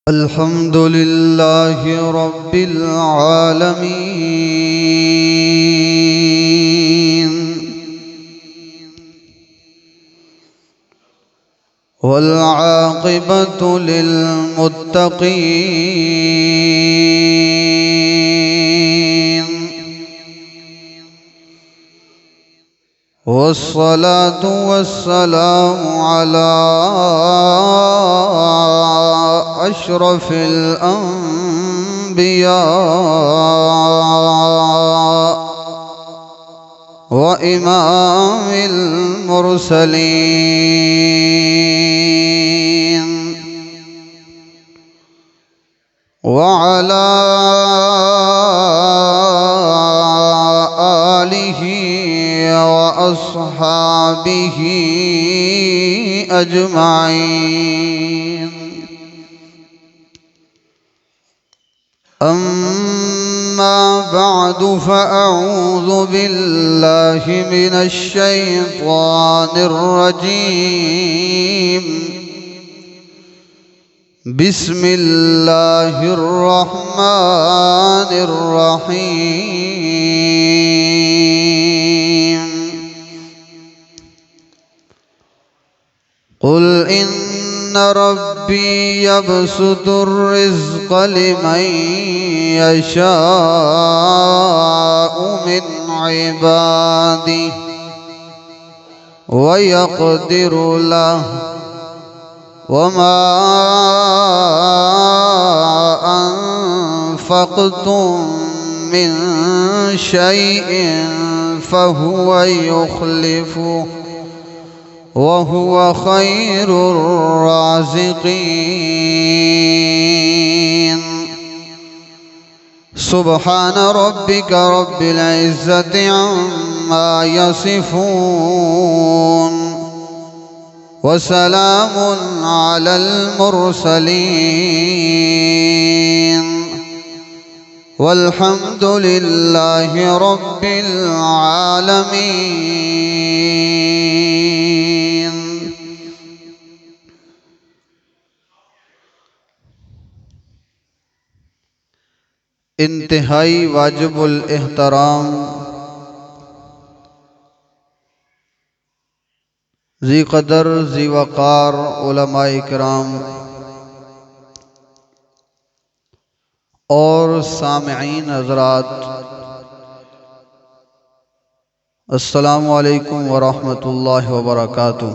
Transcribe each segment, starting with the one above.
अल्हम्दुलिल्लाहि रब्बिल आलमीन वल आक़िबतु लिल मुत्तक़ीन वस्सलातु वस्सलामु अला अशरफिल अंबिया व इमामिल मुरसलीन व अला आलिहि व अस्हाबिहि अजमाइन। अम्मा बअदु फ़अऊज़ु बिल्लाहि मिनश शैतानिर रजीम। बिस्मिल्लाहिर रहमानिर रहीम। कुल इन्ना रब्बी यबसुतुर रिज़्क़ लिमन यशाअु मिन इबादिही व यक़दिरु लहु वमा अनफ़क़्तुम मिन शैइन फ़हुव युख़्लिफ़ुहु वहुव खैरुर राज़िक़ीन। सुब्हान रब्बिक रब्बिल इज़्ज़ति अम्मा यसिफ़ून वसलामुन अलल मुरसलीन वल्हम्दुलिल्लाहि रब्बिल आलमीन। इंतहाई वाजिबुल एहतराम ज़ी क़दर ज़ी वक़ार उलमाए किराम और सामिईन हज़रात, अस्सलामु अलैकुम व रहमतुल्लाहि व बरकातुहू।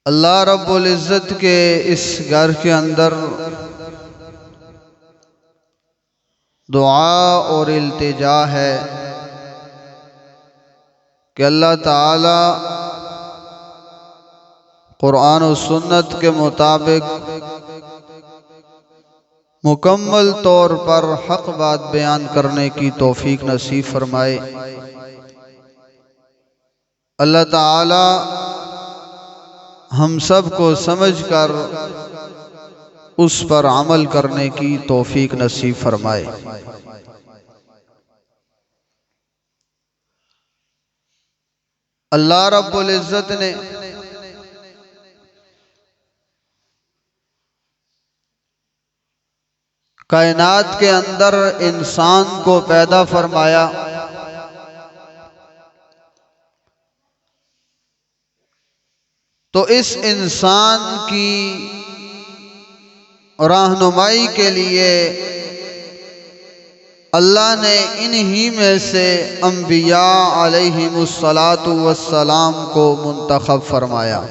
अल्लाह रब्बुल इज़्ज़त के इस घर के अंदर दुआ और इल्तिजा है कि अल्लाह ताला कुरान और सुन्नत के मुताबिक मुकम्मल तौर पर हक़ बात बयान करने की तौफीक नसीब फरमाए। अल्लाह ताला हम सब को समझ कर उस पर अमल करने की तौफीक नसीब फरमाए। अल्लाह रब्बुल इज़्ज़त ने कायनात के अंदर इंसान को पैदा फरमाया, तो इस इंसान की रहनुमाई के लिए अल्लाह ने इन्हीं में से अंबिया अलैहिमुस्सलातु वस्सलाम को मुंतखब फरमाया।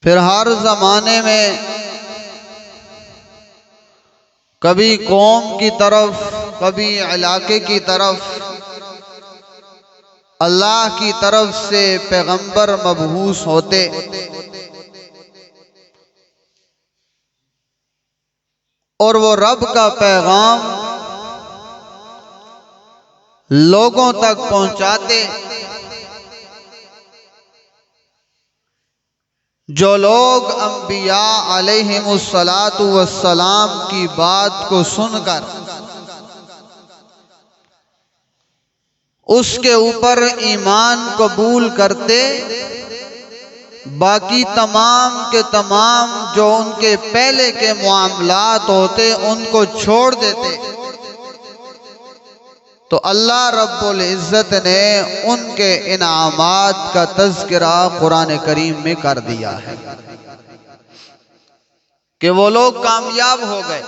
फिर हर ज़माने में कभी कौम की तरफ, कभी इलाके की तरफ अल्लाह की तरफ से पैगंबर मबऊस होते और वो रब का पैगाम लोगों तक पहुंचाते। जो लोग अंबिया अलैहिमुस्सलातु वस्सलाम की बात को सुनकर उसके ऊपर ईमान कबूल करते, बाकी तमाम के तमाम जो उनके पहले के मामलात होते उनको छोड़ देते, तो अल्लाह रब्बुल इज़्ज़त ने उनके इनामात का तज़किरा कुरान करीम में कर दिया है कि वो लोग कामयाब हो गए।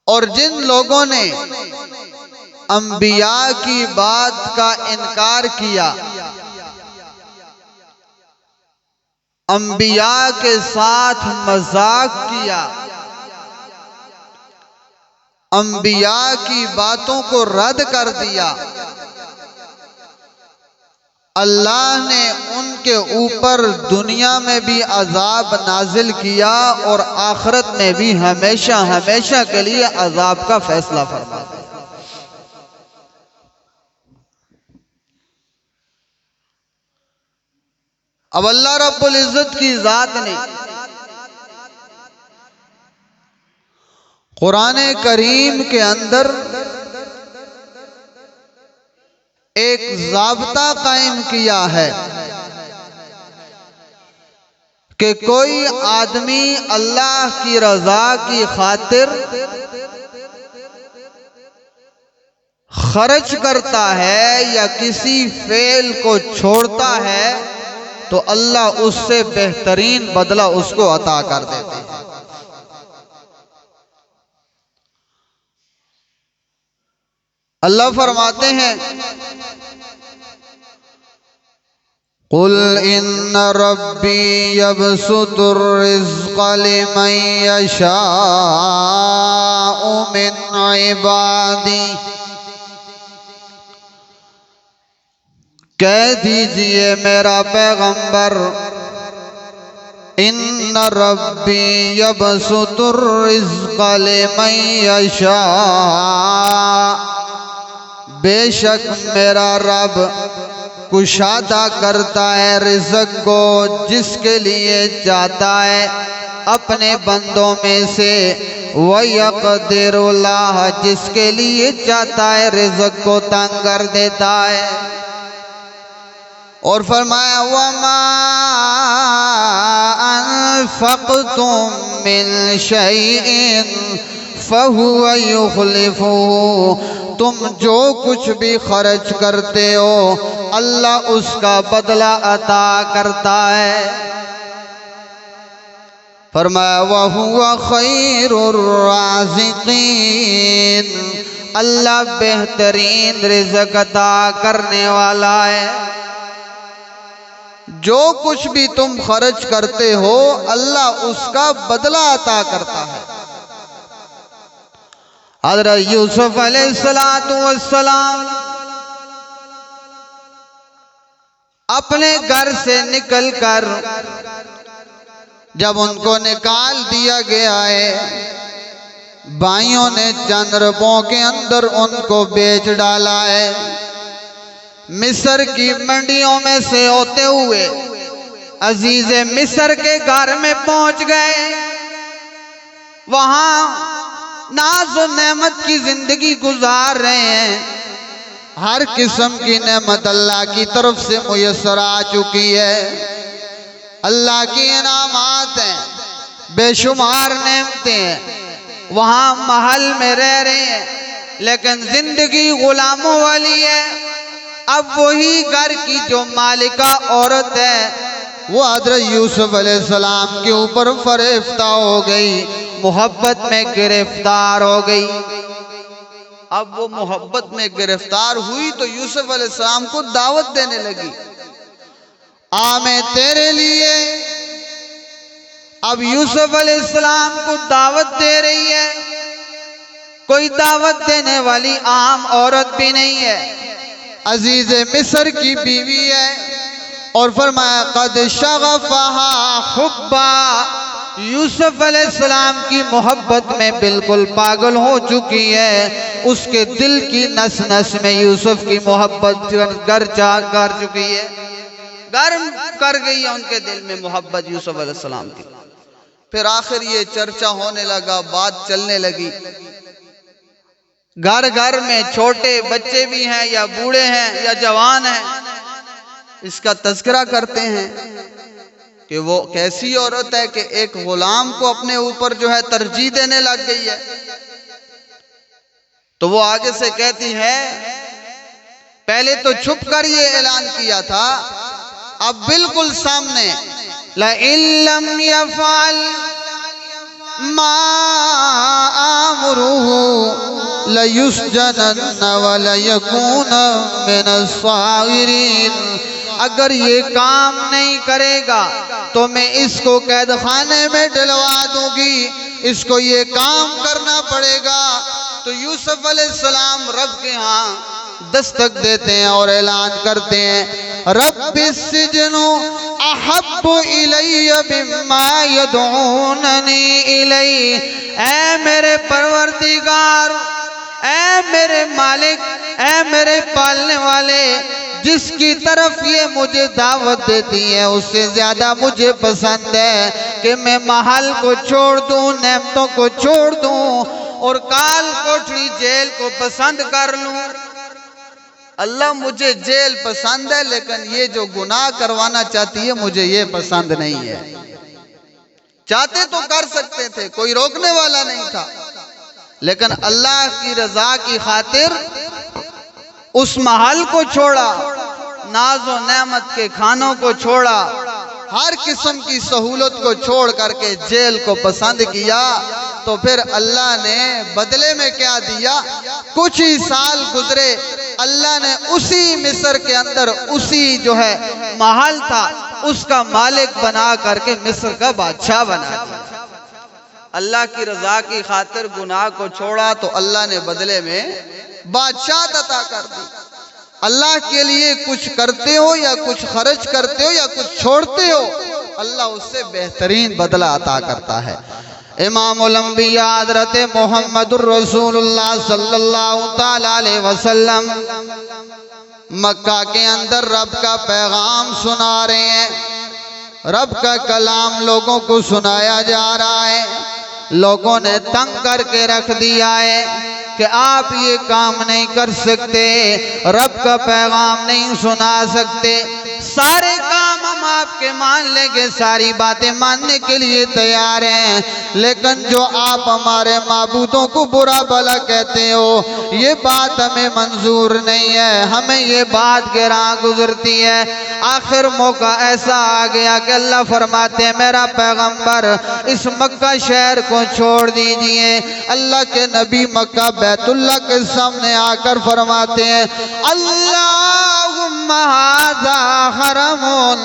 और जिन लोगों ने अंबिया की बात का इनकार किया, अंबिया के साथ मजाक किया, अंबिया की बातों को रद्द कर दिया, अल्लाह ने उनके ऊपर दुनिया में भी अजाब नाजिल किया और आखिरत में भी हमेशा हमेशा के लिए अजाब का फैसला फरमा दिया। अब अल्लाह रब्बुल इज़्ज़त की जात ने कुरान करीम के अंदर एक ज़ाब्ता कायम किया है कि कोई आदमी अल्लाह की रजा की खातिर खर्च करता है या किसी फेल को छोड़ता है तो अल्लाह उससे बेहतरीन बदला उसको अता कर देते हैं। अल्लाह फरमाते हैं, कुल इन्न रब्बी यबसुतुर रिज़्क़ लिमन यशाअु मिन इबादी, कह दीजिए मेरा पैगंबर, इन्न रब्बी यबसुतुर रिज़्क़ लिमन यशा, बेशक मेरा रब कुशादा करता है रिज़्क़ को जिसके लिए चाहता है अपने बंदों में से, वयक़दिरु लह, जिसके लिए चाहता है रिज़्क़ को तंग कर देता है। और फरमाया, वमा अनफ़क़्तुम मिन शैइन फ़हुव युख़्लिफ़ुहु, तुम जो कुछ भी खर्च करते हो अल्लाह उसका बदला अता करता है। फरमाया, वहुवा खैरुर राज़िक़ीन, अल्लाह बेहतरीन रिज़्क़ अता करने वाला है। जो कुछ भी तुम खर्च करते हो अल्लाह उसका बदला अता करता है। हज़रत यूसुफ अलैहिस्सलातु वस्सलाम अपने घर से निकलकर जब उनको निकाल दिया गया है, भाइयों ने चंद रुपयों के अंदर उनको बेच डाला है। मिस्र की मंडियों में से होते हुए अजीज़े मिस्र के घर में पहुंच गए। वहां नाज़ और नेमत की जिंदगी गुजार रहे हैं। हर किस्म की नेमत अल्लाह की तरफ से मुयस्सर आ चुकी है। अल्लाह की इनामात हैं, बेशुमार नेमतें हैं। वहां महल में रह रहे हैं लेकिन जिंदगी गुलामों वाली है। अब वही घर की जो मालिका औरत है वो हज़रत यूसुफ अलैहिस्सलाम के ऊपर फरेफ्ता हो गई, मोहब्बत में गिरफ्तार हो गई। अब वो मोहब्बत में गिरफ्तार हुई तो यूसुफ अलैहिस्सलाम को दावत देने लगी, आ मैं तेरे लिए। अब यूसुफ अलैहिस्सलाम को दावत दे रही है, कोई दावत देने वाली आम औरत भी नहीं है, अजीज़े मिस्र की बीवी है। और फरमाया, क़द शग़फ़हा हुब्बा, यूसुफ अलैहिस्सलाम की मोहब्बत में बिल्कुल पागल हो चुकी है। उसके दिल की नस नस में यूसुफ की मोहब्बत गर्जा कर चुकी है, गर्म कर गई है उनके दिल में मोहब्बत यूसुफ अलैहिस्सलाम की। फिर आखिर ये चर्चा होने लगा, बात चलने लगी। घर घर में छोटे बच्चे भी हैं या बूढ़े हैं या जवान हैं, इसका तज़किरा करते हैं कि वो कैसी औरत है कि एक गुलाम को अपने ऊपर जो है तरजीह देने लग गई है। तो वो आगे से कहती है, पहले तो छुप कर ये ऐलान किया था, अब बिल्कुल सामने, ला इल्लम यफ़अल मा आमुरुहु लयुस्जनन्न व लयकून मिनस्सागिरीन। अगर ये काम नहीं करेगा तो मैं इसको कैद खाने में डलवा दूंगी, इसको ये काम करना पड़ेगा। तो यूसुफ अलैहिस्सलाम रब के यहाँ दस्तक देते हैं और ऐलान करते हैं, रब्बिस सिजनु अहब्बु इलैया मिम्मा यदऊननी इलैहि। ऐ मेरे परवरदिगार, ऐ मेरे मालिक, ऐ मेरे पालने वाले, जिसकी तरफ ये मुझे दावत देती है उससे ज्यादा मुझे पसंद है कि मैं महल को छोड़ दूं, नेमतों को छोड़ दूं और काल कोठरी जेल को पसंद कर लूं। अल्लाह मुझे जेल पसंद है, लेकिन ये जो गुनाह करवाना चाहती है मुझे ये पसंद नहीं है। चाहते तो कर सकते थे, कोई रोकने वाला नहीं था, लेकिन अल्लाह की रजा की खातिर उस महल को छोड़ा, नाज़ो नेमत के खानों को छोड़ा, हर किस्म की सहूलत को छोड़ करके जेल को पसंद किया। तो फिर अल्लाह ने बदले में क्या दिया? कुछ ही साल गुजरे, अल्लाह ने उसी मिस्र के अंदर उसी जो है महल था उसका मालिक बना करके मिस्र का बादशाह बना दिया। अल्लाह की रजा की खातिर गुनाह को छोड़ा तो अल्लाह ने बदले में बादशाह अता कर दी। अल्लाह के लिए कुछ करते हो या कुछ खर्च करते हो या कुछ छोड़ते हो, अल्लाह उससे बेहतरीन बदला अता करता है। इमामुल अंबिया हज़रत मोहम्मदुर रसूलुल्लाह सल्लल्लाहु तआला अलैहि वसल्लम मक्का के अंदर रब का पैगाम सुना रहे हैं, रब का कलाम लोगों को सुनाया जा रहा है। लोगों ने तंग करके रख दिया है कि आप ये काम नहीं कर सकते, रब का पैगाम नहीं सुना सकते, सारे काम हम आपके मान लेंगे, सारी बातें मानने के लिए तैयार हैं, लेकिन जो आप हमारे माबूदों को बुरा भला कहते हो ये बात हमें मंजूर नहीं है, हमें ये बात गिरा गुजरती है। आखिर मौका ऐसा आ गया कि अल्लाह फरमाते हैं, मेरा पैगंबर इस मक्का शहर को छोड़ दीजिए। अल्लाह के नबी मक्का बैतुल्लाह के सामने आकर फरमाते हैं, अल्लाहुम्मा हाज़ा हरमुन,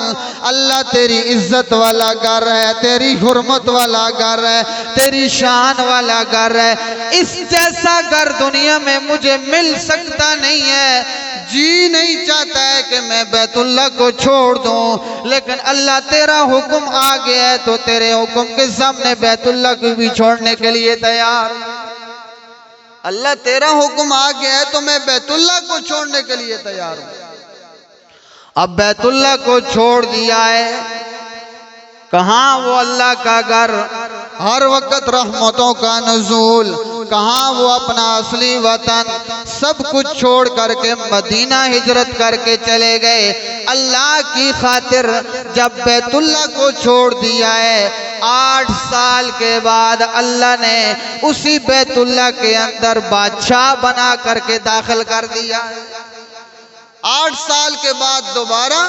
अल्लाह तेरी इज्जत वाला घर है, तेरी हुर्मत वाला घर है, तेरी शान वाला घर है, इस जैसा घर दुनिया में मुझे मिल सकता नहीं है। जी नहीं चाहता है कि मैं बैतुल्लाह को छोड़ दूं, लेकिन अल्लाह तेरा हुक्म आ गया है तो तेरे हुक्म के सामने बैतुल्लाह को भी छोड़ने के लिए तैयार। अल्लाह तेरा हुक्म आ गया है तो मैं बैतुल्लाह को छोड़ने के लिए तैयार हूं। अब बैतुल्लाह को छोड़ दिया है, कहाँ वो अल्लाह का घर, हर वक्त रहमतों का नज़ूल, कहाँ वो अपना असली वतन, सब कुछ छोड़ करके मदीना हिजरत करके चले गए अल्लाह की खातिर। जब बैतुल्लाह को छोड़ दिया है, 8 साल के बाद अल्लाह ने उसी बैतुल्लाह के अंदर बादशाह बना करके दाखिल कर दिया। 8 साल के बाद दोबारा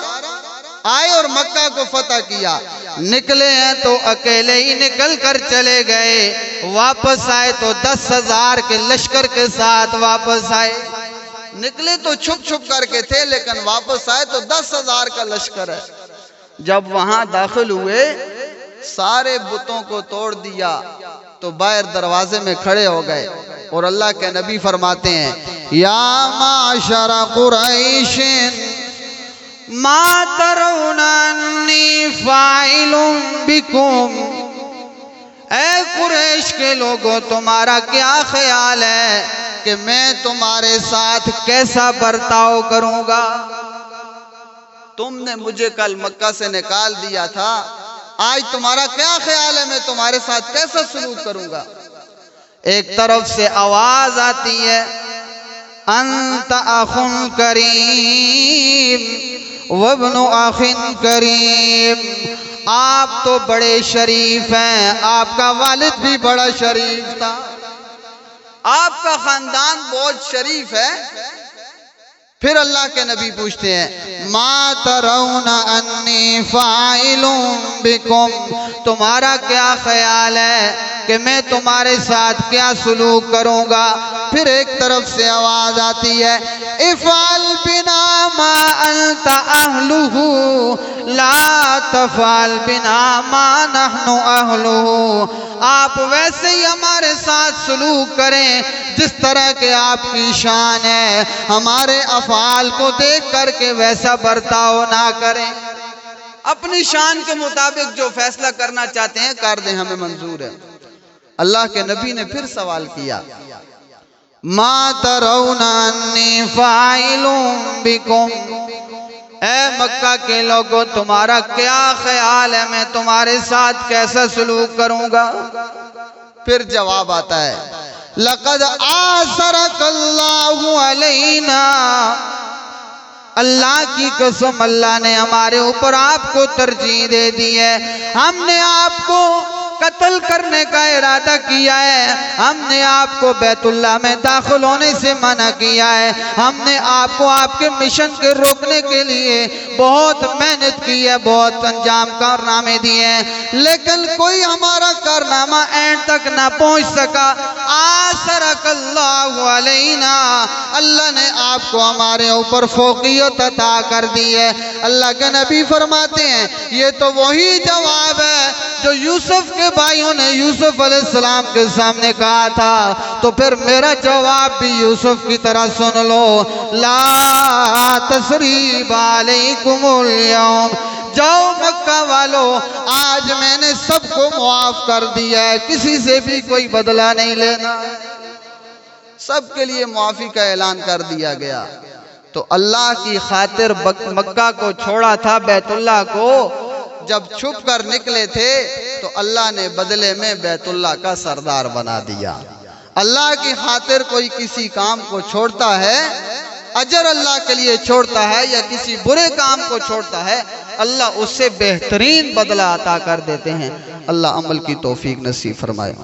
आए और मक्का को फतह किया। निकले हैं तो अकेले ही निकल कर चले गए, वापस आए तो 10,000 के लश्कर के साथ वापस आए। निकले तो छुप छुप करके थे, लेकिन वापस आए तो 10,000 का लश्कर है। जब वहां दाखिल हुए, सारे बुतों को तोड़ दिया तो बाहर दरवाजे में खड़े हो गए और अल्लाह के नबी फरमाते हैं, या माशरा कुरैशिन मा तरुनन्नी फाइलुम बिकुम, ऐ कुरैश के लोगों तुम्हारा क्या ख्याल है कि मैं तुम्हारे साथ कैसा बर्ताव करूंगा? तुमने मुझे कल मक्का से निकाल दिया था, आज तुम्हारा क्या ख्याल है मैं तुम्हारे साथ कैसा सलूक करूंगा? एक तरफ से आवाज आती है अंत अखुन करीम वब्नु अखिन करीम, आप तो बड़े शरीफ हैं, आपका वालिद भी बड़ा शरीफ था, आपका खानदान बहुत शरीफ है। फिर अल्लाह के नबी पूछते हैं मा तरौना अन्नी फाइलुम बिकुम, तुम्हारा क्या ख्याल है कि मैं तुम्हारे साथ क्या सलूक करूंगा। फिर एक तरफ से आवाज आती है इफ़ाल बिना मा अंत अहलुहु ला तफ़ाल बिना मा नहनु अहलुहु, आप वैसे ही हमारे साथ सलूक करें जिस तरह के आपकी शान है, हमारे अफ़ाल को देख करके वैसा बर्ताव ना करें। अपनी शान के मुताबिक जो फैसला करना चाहते हैं कर दें, हमें मंजूर है। अल्लाह के नबी ने फिर सवाल किया मा तरौना अन्नी फाइलुम बिकुम, ऐ मक्का के लोगों तुम्हारा क्या ख्याल है, मैं तुम्हारे साथ कैसा सलूक करूंगा। फिर जवाब आता है लक़द आसरकल्लाहु अलैना, अल्लाह की कसम अल्लाह ने हमारे ऊपर आपको तरजीह दे दी है, हमने आपको कत्ल करने का इरादा किया है, हमने आपको बैतुल्लाह में दाखिल होने से मना किया है, हमने आपको आपके मिशन के रोकने के लिए बहुत मेहनत की है, बहुत अंजाम कारनामे दिए हैं, लेकिन कोई हमारा कारनामा एंड तक ना पहुंच सका। आसरकल्लाहु अलैना, अल्लाह ने आपको हमारे ऊपर फौकियत अता कर दी है। अल्लाह के नबी फरमाते हैं ये तो वही जवाब है जो यूसुफ के भाइयों ने यूसुफ अलैहिस्सलाम के सामने कहा था, तो फिर मेरा जवाब भी यूसुफ की तरह सुन लो, ला तसरीबा अलैकुमुल यौम, जाओ मक्का वालों आज मैंने सबको मुआफ कर दिया है, किसी से भी कोई बदला नहीं लेना, सबके लिए मुआफी का ऐलान कर दिया गया। तो अल्लाह की खातिर मक्का को छोड़ा था, बैतुल्लाह को जब छुप कर निकले थे तो अल्लाह ने बदले में बैतुल्लाह का सरदार बना दिया। अल्लाह की खातिर कोई किसी काम को छोड़ता है, अजर अल्लाह के लिए छोड़ता है, या किसी बुरे काम को छोड़ता है, अल्लाह उससे बेहतरीन बदला अता कर देते हैं। अल्लाह अमल की तौफीक नसीब फरमाए।